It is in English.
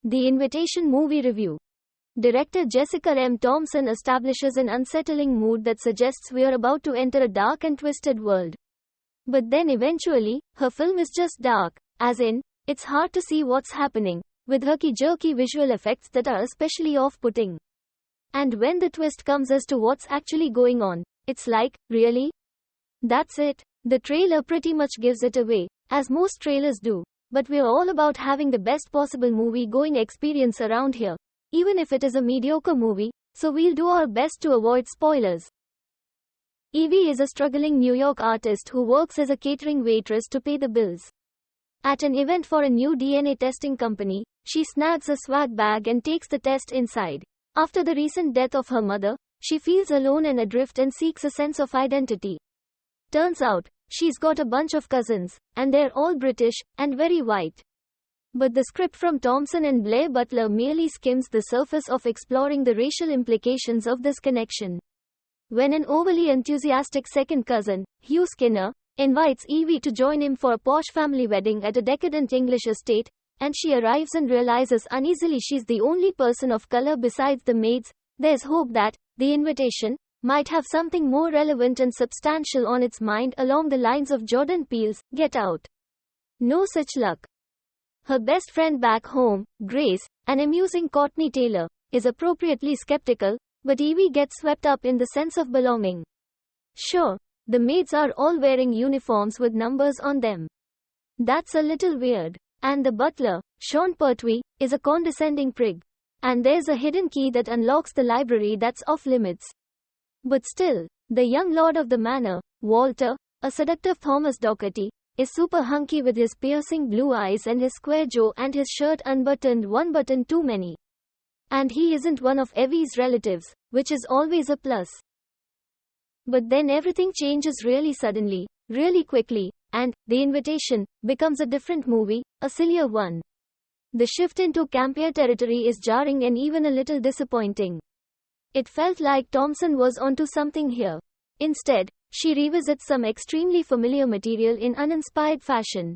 The Invitation Movie Review. Director Jessica M. Thompson establishes an unsettling mood that suggests we're about to enter a dark and twisted world. But then eventually, her film is just dark, as in, it's hard to see what's happening, with herky-jerky visual effects that are especially off-putting. And when the twist comes as to what's actually going on, it's like, really? That's it. The trailer pretty much gives it away, as most trailers do. But we're all about having the best possible movie-going experience around here, even if it is a mediocre movie, so we'll do our best to avoid spoilers. Evie is a struggling New York artist who works as a catering waitress to pay the bills. At an event for a new DNA testing company, she snags a swag bag and takes the test inside. After the recent death of her mother, she feels alone and adrift and seeks a sense of identity. Turns out, she's got a bunch of cousins, and they're all British, and very white. But the script from Thompson and Blair Butler merely skims the surface of exploring the racial implications of this connection. When an overly enthusiastic second cousin, Hugh Skinner, invites Evie to join him for a posh family wedding at a decadent English estate, and she arrives and realizes uneasily she's the only person of color besides the maids, there's hope that The Invitation might have something more relevant and substantial on its mind along the lines of Jordan Peele's Get Out. No such luck. Her best friend back home, Grace, an amusing Courtney Taylor, is appropriately skeptical, but Evie gets swept up in the sense of belonging. Sure, the maids are all wearing uniforms with numbers on them. That's a little weird. And the butler, Sean Pertwee, is a condescending prig. And there's a hidden key that unlocks the library that's off limits. But still, the young lord of the manor, Walter, a seductive Thomas Docherty, is super hunky with his piercing blue eyes and his square jaw and his shirt unbuttoned one button too many. And he isn't one of Evie's relatives, which is always a plus. But then everything changes really suddenly, really quickly, and The Invitation becomes a different movie, a sillier one. The shift into campier territory is jarring and even a little disappointing. It felt like Thompson was onto something here. Instead, she revisits some extremely familiar material in uninspired fashion.